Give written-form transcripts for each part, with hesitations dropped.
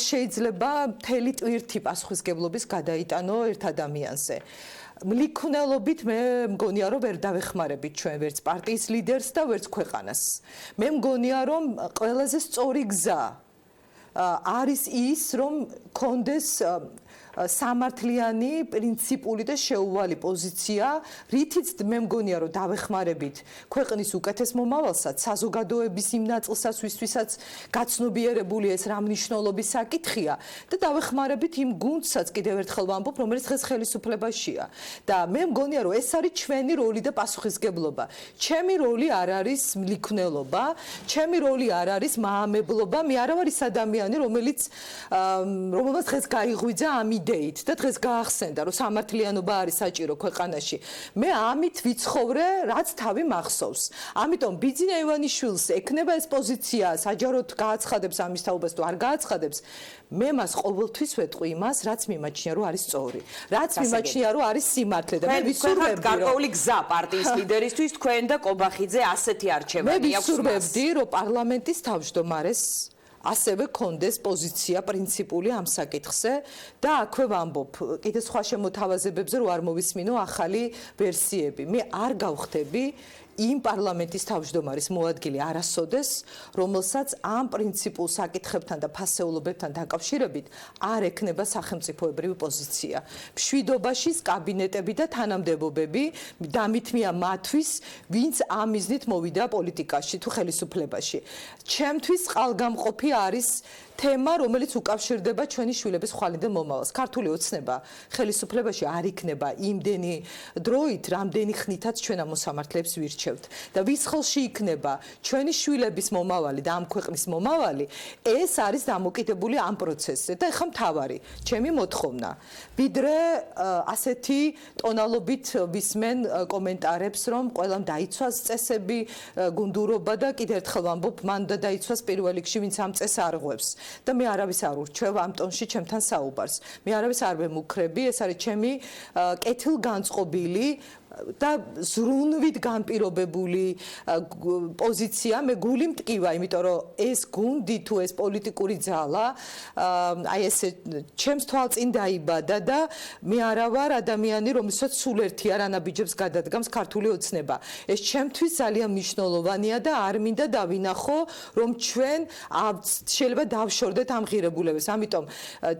შეიძლება მთელი ტვირთი პასუხისგებლობის გადაიტანო ერთ ადამიანზე. მლიქნელობით მე მგონია რომ ვერ დავეხმარებით ჩვენ ვერც პარტიის ლიდერს და ვერც ქვეყანას. მე მგონია რომ ყველაზე სწორი გზა არის ის რომ კონდეს სამართლიანი, პრინციპული და შეუვალი პოზიცია, რითიც მე მგონია რომ დავეხმარებით ქვეყნის უკეთეს მომავალსაც, საზოგადოების იმ ნაწილსაც, ვისთვისაც გაცნობიერებული ეს რა მნიშვნელობის საკითხია და დავეხმარებით იმ გუნდსაც კიდევ ერთხელ ვამბობ, რომელიც დღეს ხელისუფლებაშია. და მე მგონია რომ ეს არის ჩვენი როლი და პასუხისგებლობა. ჩემი როლი არ არის მლიქნელობა, ჩემი როლი არ არის მაამებლობა, მე არ ვარ ის ადამიანი, რომელმაც დღეს გაიღვიძა ამ იდეით და დღეს გაახსენდა რომ სამართლიანობა არის საჭირო ქვეყანაში. მე ამით ვიცხოვრე, რაც თავი მახსოვს. ამიტომ ბიძინა ივანიშვილს ექნება ეს პოზიცია, საჯაროდ გააცხადებს ამის თაობას თუ არ გააცხადებს. მე მას ყოველთვის ვეტყვი იმას, რაც მიმაჩნია რომ არის სწორი. რაც მიმაჩნია რომ არის სიმართლე და მე ვისურვებდი გარკვეული გზა პარტიის ლიდერისთვის თქვენ და კობახიძე ასეთი არჩევანი აქვს. მე აქვს. ვისურვებდი რომ პარლამენტის თავმჯდომარეს ასევე კონდეს პოზიცია პრინციპული ამ საკითხზე და აქვე ვამბობ კიდე სხვა შემოთავაზებებზე რომ არ მოვისმინო ახალი ვერსიები. მე არ გავხდები იმ პარლამენტის თავმჯდომარის მოადგილე არასოდეს, რომელსაც ამ პრინციპულ საკითხებთან და ფასეულობებთან დაკავშირებით არ ექნება სახელმწიფოებრივი პოზიცია. მშვიდობაში კაბინეტები და თანამდებობები დამითმია მათთვის, ვინც ამ მიზნით მოვიდა პოლიტიკაში თუ ხელისუფლებაში. ჩემთვის წყალგამყოფი არის თემა, რომელიც უკავშირდება ჩვენი შვილების ხვალიდან მომავალს. ქართული ოცნება ხელისუფლებაში არ იქნება იმდენი დროით, რამდენი ხნითაც ჩვენ ამ მოსამართლეებს ვირჩევთ. და ვის ხელში იქნება ჩვენი შვილების მომავალი და ამ ქვეყნის მომავალი, ეს არის დამოკიდებული ამ პროცესზე. და ეხლა მთავარი, ჩემი მოთხოვნა, ვიდრე ასეთი ტონალობით ვისმენ კომენტარებს, რომ ყველამ დაიცვას წესები, გუნდურობა და კიდევ ერთხელ ვამბობ, მან და დაიცვას პირველ რიგში, ვინც ამ წესს არღვევს. და მე არავის არ ურჩევ ამ ტონში ჩემთან საუბარს. მე არავის არ ვემუქრები, ეს არის ჩემი კეთილგანწყობილი და ზრუნვით განპირობებული პოზიცია. მე გული მტკივა, იმიტომ რომ ეს გუნდი თუ ეს პოლიტიკური ძალა აი ესე ჩემს თვალწინ დაიბადა და მე არა ვარ ადამიანი, რომელსაც სულ ერთი არანაბიჯებს გადადგამს ქართული ოცნება. ეს ჩემთვის ძალიან მნიშვნელოვანია და არ მინდა დავინახო, რომ ჩვენ შეიძლება დავშორდეთ ამ ღირებულებას. ამიტომ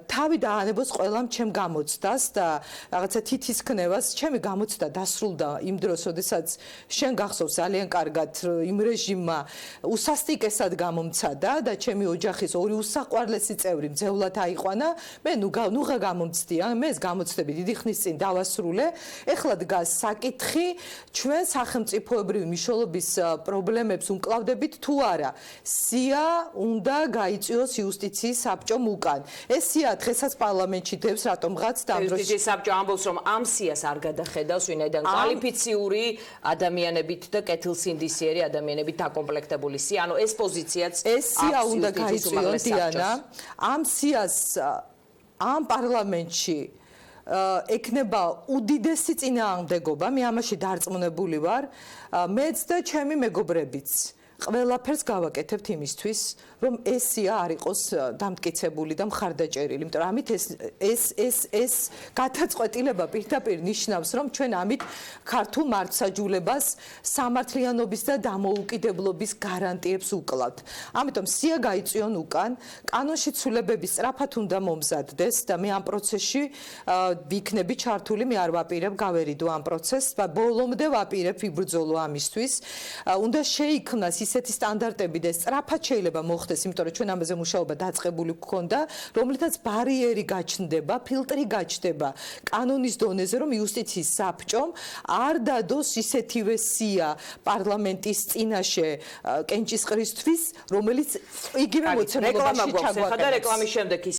თავი დაანებოს ყველამ ჩემ გამოცდას და რაღაცა თითისქნევას. ჩემი გამოცდა დასრულდა იმ დროს, როდესაც შენ გახსოვს ძალიან კარგად იმ რეჟიმმა უსასტიკესად გამომცადა და ჩემი ოჯახის ორი უსაყვარლესი წევრი მძევლად აიყვანა. მე ნუღა გამომცდია, მე ეს გამოცდები დიდი ხნის წინ დავასრულე. ეხლა დგას საკითხი, ჩვენ სახელმწიფოებრივი მნიშვნელობის პრობლემებს უმკლავდებით თუ არა. სია უნდა გაიწვიოს იუსტიციის საბჭომ უკან. ეს სია დღესაც პარლამენტში დევს რატომღაც დამდროს. იუსტიციის საბჭო ამბობს, რომ ამ სიას არ გადახედავს, ვინაიდან კვალიფიციური ადამიანებით და კეთილსინდისიერი ადამიანებით დაკომპლექტებული სია. ანუ ეს პოზიციაც ეს სია უნდა გაიწვიოს დიანა. ამ სიას ამ პარლამენტში ექნება უდიდესი წინააღმდეგობა. მე ამაში დარწმუნებული ვარ. მეც და ჩემი მეგობრებიც ყველაფერს გავაკეთებთ იმისთვის, რომ ეს სია არ იყოს დამტკიცებული და მხარდაჭერილი. იმიტომ რომ ამით ეს გადაწყვეტილება პირდაპირ ნიშნავს, რომ ჩვენ ამით ქართულ მართლმსაჯულებას სამართლიანობის და დამოუკიდებლობის გარანტიებს უკლავთ. ამიტომ სია გაიწვიონ უკან, კანონში ცვლილებები სწრაფად უნდა მომზადდეს და მე ამ პროცესში ვიქნები ჩართული, მე არ ვაპირებ გავერიდო ამ პროცესს და ბოლომდე ვაპირებ ვიბრძოლო ამისთვის. უნდა შეიქმნას ისეთი სტანდარტები და სწრაფად შეიძლება მოხდეს, იმიტომ რომ ჩვენ ამაზე მუშაობა დაწყებული გქონდა, რომლითაც ბარიერი გაჩნდება, ფილტრი გაჩნდება კანონის დონეზე, რომ იუსტიციის საბჭომ არ დადოს ისეთივე სია პარლამენტის წინაშე კენჭისყრისთვის, რომელიც იგივე მოცემულობაში ჩაგვაყენებს. და რეკლამის შემდეგ